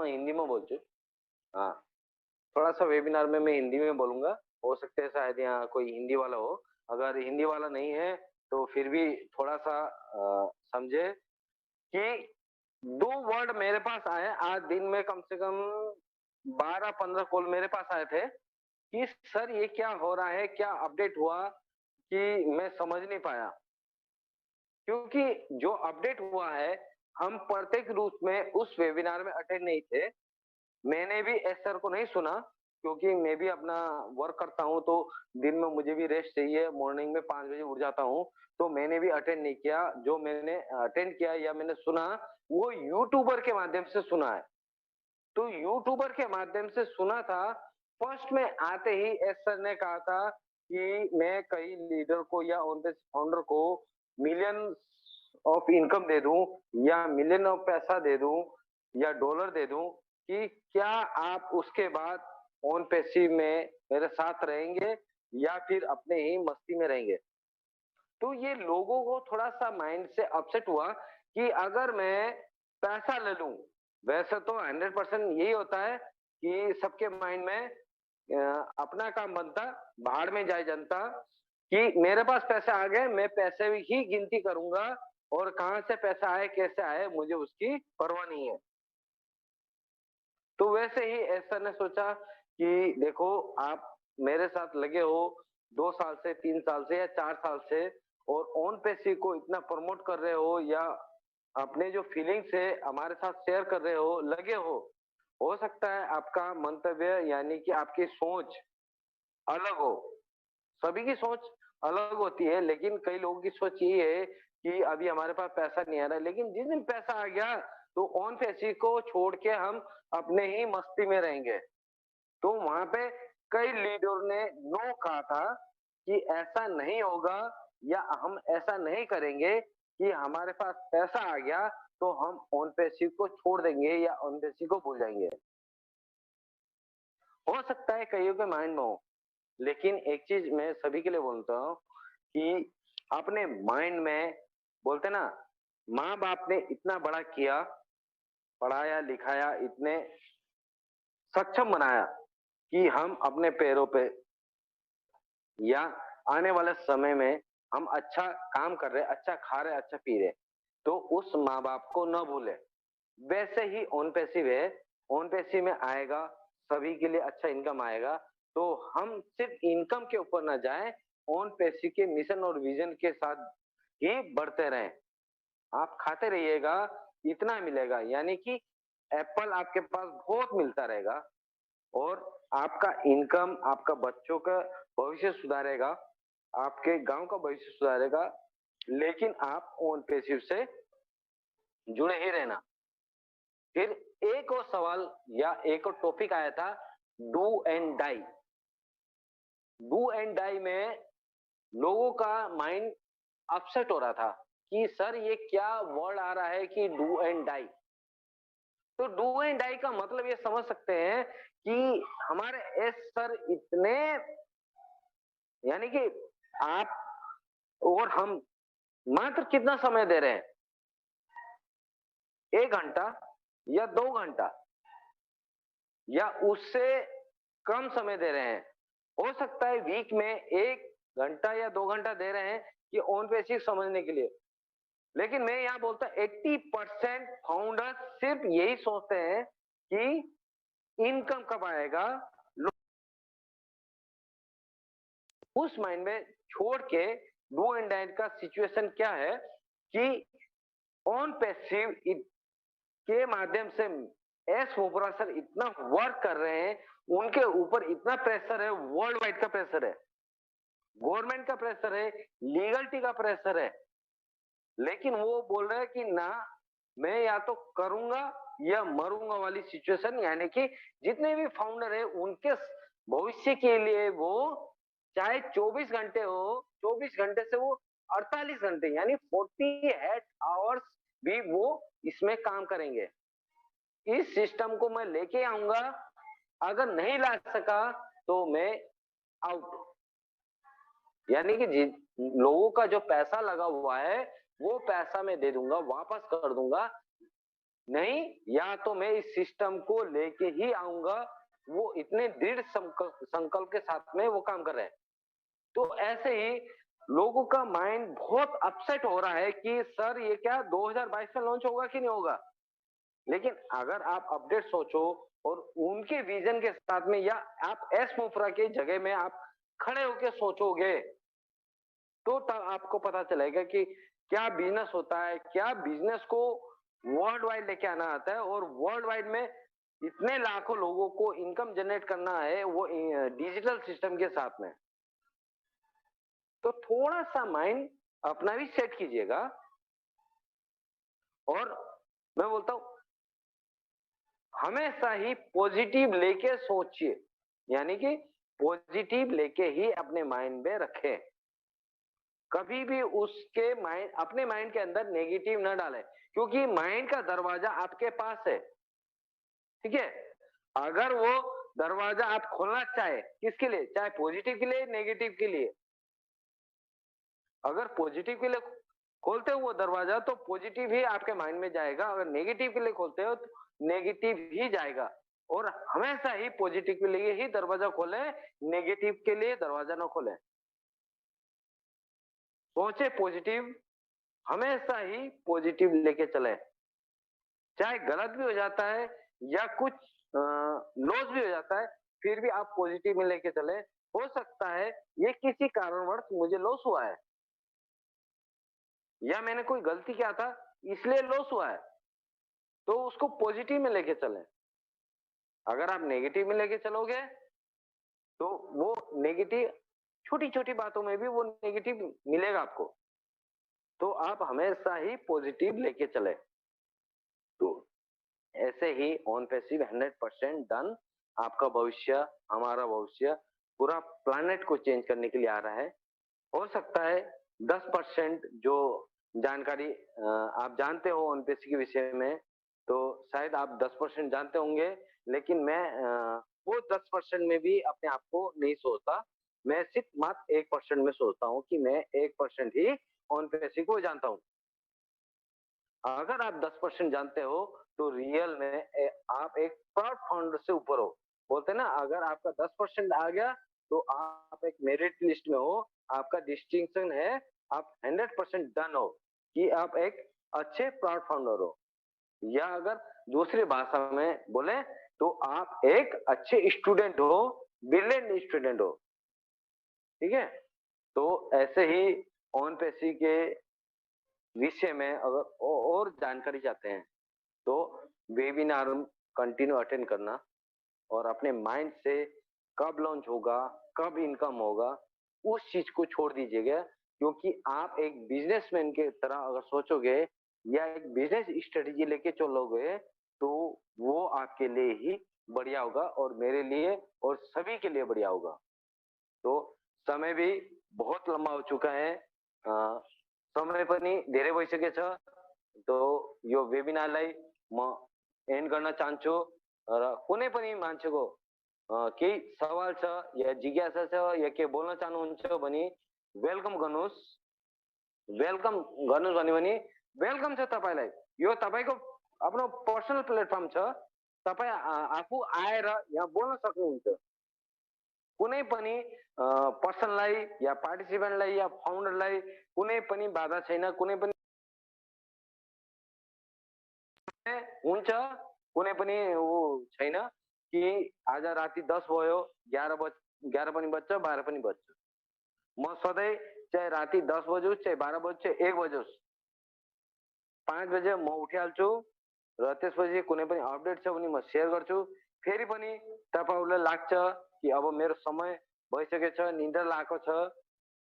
हिंदी में बोल चुप। हाँ, थोड़ा सा वेबिनार में मैं हिंदी में बोलूंगा। हो सकता है शायद यहाँ कोई हिंदी वाला हो। अगर हिंदी वाला नहीं है तो फिर भी थोड़ा सा समझे कि दो वर्ड मेरे पास आए आज दिन में, कम से कम 12-15 कॉल मेरे पास आए थे कि सर ये क्या हो रहा है, क्या अपडेट हुआ, कि मैं समझ नहीं पाया। क्योंकि जो अपडेट हुआ है, हम प्रत्येक रूप में उस वेबिनार में अटेंड नहीं थे। मैंने भी एस सर को नहीं सुना, क्योंकि मैं भी अपना वर्क करता हूँ, तो दिन में मुझे भी रेस्ट चाहिए। मॉर्निंग में 5 बजे उठ जाता हूँ, तो मैंने भी अटेंड नहीं किया। जो मैंने अटेंड किया या मैंने सुना, वो यूट्यूबर के माध्यम से सुना है। तो यूट्यूबर के माध्यम से सुना था। फर्स्ट में आते ही एस सर ने कहा था कि मैं कई लीडर को या ऑन बेस फाउंडर को मिलियन ऑफ इनकम दे दूं, या मिलियन ऑफ पैसा दे दूं, या डॉलर दे दूं, कि क्या आप उसके बाद ऑन पैसिव में मेरे साथ रहेंगे या फिर अपने ही मस्ती में रहेंगे। तो ये लोगों को थोड़ा सा माइंड से अपसेट हुआ कि अगर मैं पैसा ले लूं, वैसे तो 100% यही होता है कि सबके माइंड में अपना काम बनता, भाड़ में जाए जनता, कि मेरे पास पैसे आ गए, मैं पैसे ही गिनती करूंगा, और कहां से पैसा आए कैसे आए मुझे उसकी परवाह नहीं है। तो वैसे ही ऐसा ने सोचा कि देखो, आप मेरे साथ लगे हो 2 साल से, 3 साल से या 4 साल से, और ऑन पैसिव को इतना प्रमोट कर रहे हो, या अपने जो फीलिंग्स है हमारे साथ शेयर कर रहे हो, लगे हो सकता है आपका मंतव्य यानी कि आपकी सोच अलग हो। सभी की सोच अलग होती है, लेकिन कई लोगों की सोच ये है कि अभी हमारे पास पैसा नहीं आ रहा है, लेकिन जिस दिन पैसा आ गया तो ऑन पैसिव को छोड़ के हम अपने ही मस्ती में रहेंगे। तो वहां पे कई लीडर ने नो कहा था कि ऐसा नहीं होगा, या हम ऐसा नहीं करेंगे कि हमारे पास पैसा आ गया तो हम ऑन पैसिव को छोड़ देंगे या ऑन पैसिव को भूल जाएंगे। हो सकता है कईयों के माइंड में हो, लेकिन एक चीज मैं सभी के लिए बोलता हूँ कि अपने माइंड में, बोलते ना, माँ बाप ने इतना बड़ा किया, पढ़ाया लिखाया, इतने सक्षम बनाया कि हम अपने पैरों पे, या आने वाले समय में हम अच्छा काम कर रहे, अच्छा खा रहे, अच्छा पी रहे, तो उस माँ बाप को न भूले। वैसे ही ऑन पैसिव है, ऑन पैसिव में आएगा, सभी के लिए अच्छा इनकम आएगा। तो हम सिर्फ इनकम के ऊपर ना जाएं, ऑन पैसिव के मिशन और विजन के साथ ही बढ़ते रहें। आप खाते रहिएगा, इतना मिलेगा, यानी कि एप्पल आपके पास बहुत मिलता रहेगा, और आपका इनकम, आपका बच्चों का भविष्य सुधारेगा, आपके गांव का भविष्य सुधारेगा। लेकिन आप ऑन पैसिव से जुड़े ही रहना। फिर एक और सवाल या एक और टॉपिक आया था, do and die. Do and die में लोगों का माइंड अपसेट हो रहा था कि सर ये क्या वर्ड आ रहा है कि डू एंड डाई। तो डू एंड डाई का मतलब ये समझ सकते हैं कि हमारे एस सर इतने, यानी कि आप और हम मात्र कितना समय दे रहे हैं, 1 घंटा या 2 घंटा या उससे कम समय दे रहे हैं। हो सकता है वीक में 1 घंटा या 2 घंटा दे रहे हैं कि ऑन बेसिक समझने के लिए। लेकिन मैं यहाँ बोलता 80% फाउंडर सिर्फ यही सोचते हैं कि इनकम कब आएगा, उस माइंड में छोड़ के डू एंड डाई का सिचुएशन क्या है कि ऑन पैसिव के माध्यम से एस वोपरा सर इतना वर्क कर रहे हैं, उनके ऊपर इतना प्रेशर है, वर्ल्ड वाइड का प्रेशर है, गवर्नमेंट का प्रेशर है, लीगलिटी का प्रेशर है, लेकिन वो बोल रहे हैं कि ना, मैं या तो करूंगा या मरूंगा वाली सिचुएशन। यानी कि जितने भी फाउंडर है उनके भविष्य के लिए वो चाहे 24 घंटे हो, 24 घंटे से वो 48 घंटे यानी 48 आवर्स भी वो इसमें काम करेंगे। इस सिस्टम को मैं लेके आऊंगा, अगर नहीं ला सका तो मैं आउट। यानी कि लोगों का जो पैसा लगा हुआ है वो पैसा मैं दे दूंगा, वापस कर दूंगा। नहीं, या तो मैं इस सिस्टम को लेके ही आऊंगा। वो इतने दृढ़ संकल्प के साथ में वो काम कर रहे हैं। तो ऐसे ही लोगों का माइंड बहुत अपसेट हो रहा है कि सर ये क्या 2022 में लॉन्च होगा कि नहीं होगा। लेकिन अगर आप अपडेट सोचो और उनके विजन के साथ में, या आप एस मोफरा के जगह में आप खड़े होकर सोचोगे, तो तब आपको पता चलेगा कि क्या बिजनेस होता है, क्या बिजनेस को वर्ल्ड वाइड लेके आना आता है, और वर्ल्ड वाइड में इतने लाखों लोगों को इनकम जनरेट करना है वो डिजिटल सिस्टम के साथ में। तो थोड़ा सा माइंड अपना भी सेट कीजिएगा। और मैं बोलता हूं हमेशा ही पॉजिटिव लेके सोचिए, यानी कि पॉजिटिव लेके ही अपने माइंड में रखें। कभी भी उसके माइंड अपने माइंड के अंदर नेगेटिव न डालें, क्योंकि माइंड का दरवाजा आपके पास है। ठीक है, अगर वो दरवाजा आप खोलना चाहे, किसके लिए, चाहे पॉजिटिव के लिए नेगेटिव के लिए, अगर पॉजिटिव के लिए खोलते हो वो दरवाजा तो पॉजिटिव ही आपके माइंड में जाएगा, अगर नेगेटिव के लिए खोलते हो तो नेगेटिव ही जाएगा। और हमेशा ही पॉजिटिव के लिए ही दरवाजा खोले, नेगेटिव के लिए दरवाजा ना खोले। सोचे पॉजिटिव, हमेशा ही पॉजिटिव लेके चले, चाहे गलत भी हो जाता है या कुछ लॉस भी हो जाता है, फिर भी आप पॉजिटिव में लेके चले। हो सकता है ये किसी कारणवश मुझे लॉस हुआ है, या मैंने कोई गलती किया था इसलिए लॉस हुआ है, तो उसको पॉजिटिव में लेके चलें। अगर आप नेगेटिव में लेके चलोगे तो वो नेगेटिव, छोटी छोटी बातों में भी वो नेगेटिव मिलेगा आपको। तो आप हमेशा ही पॉजिटिव लेके चले। तो ऐसे ही ऑन पैसिव 100% डन। आपका भविष्य, हमारा भविष्य पूरा प्लैनेट को चेंज करने के लिए आ रहा है। हो सकता है 10% जो जानकारी आप जानते हो ऑन पैसिव के विषय में, तो शायद आप 10% जानते होंगे, लेकिन मैं वो 10% में भी अपने आप को नहीं सोचता। मैं सिर्फ मात्र 1% में सोचता हूँ कि मैं 1% ही ऑन पैसिव को जानता हूँ। अगर आप 10% जानते हो तो रियल में आप एक प्राउड फाउंडर से ऊपर हो। बोलते हैं ना, अगर आपका 10% आ गया तो आप एक मेरिट लिस्ट में हो, आपका डिस्टिंक्शन है, आप 100% डन हो कि आप एक अच्छे प्राउड फाउंडर हो। या अगर दूसरी भाषा में बोले तो आप एक अच्छे स्टूडेंट हो, ब्रिलियंट स्टूडेंट हो। ठीक है, तो ऐसे ही ऑन पैसिव के विषय में अगर और जानकारी चाहते हैं तो वेबिनार कंटिन्यू अटेंड करना, और अपने माइंड से कब लॉन्च होगा, कब इनकम होगा, उस चीज को छोड़ दीजिएगा। क्योंकि आप एक बिजनेसमैन के तरह अगर सोचोगे या एक बिजनेस स्ट्रेटेजी लेके चलोगे तो वो आपके लिए ही बढ़िया होगा, और मेरे लिए और सभी के लिए बढ़िया होगा। तो समय भी बहुत लंबा हो चुका है, समय पनि धेरै भइसकेछ। तो यो वेबिनारलाई म एन्ड गर्न चाहन्छु। र कुनै पनि मान्छेको केही सवाल छ या जिज्ञासा छ या के बोल्न चाहनुहुन्छ भने वेलकम गर्नुहोस्। वेलकम गर्नुहोस् भन्यो भने वेलकम छ तपाईँलाई। यो तपाईँको आफ्नो पर्सनल प्लेटफर्म छ, तपाईँ आफू आएर यहाँ बोल्न सक्नुहुन्छ। कुनै पनि पर्सनलाई या पार्टिसिपेन्टलाई या फाउन्डरलाई कुनै पनि बाधा छैन, कुनै पनि हुन्छ, कुनै पनि ऊ छैन कि आज राति 10 भयो, 11 पनि बज्छ, 12 पनि बज्छ। म सधैँ चाहे राति 10 बजोस्, चाहे 12 बजोस्, चाहे 1 बजोस्, 5 बजे म उठिहाल्छु र त्यसपछि कुनै पनि अपडेट छ भने म सेयर गर्छु। फेरि पनि तपाईँहरूलाई लाग्छ कि अब मेरो समय भइसकेछ, निद्रा लागेको छ,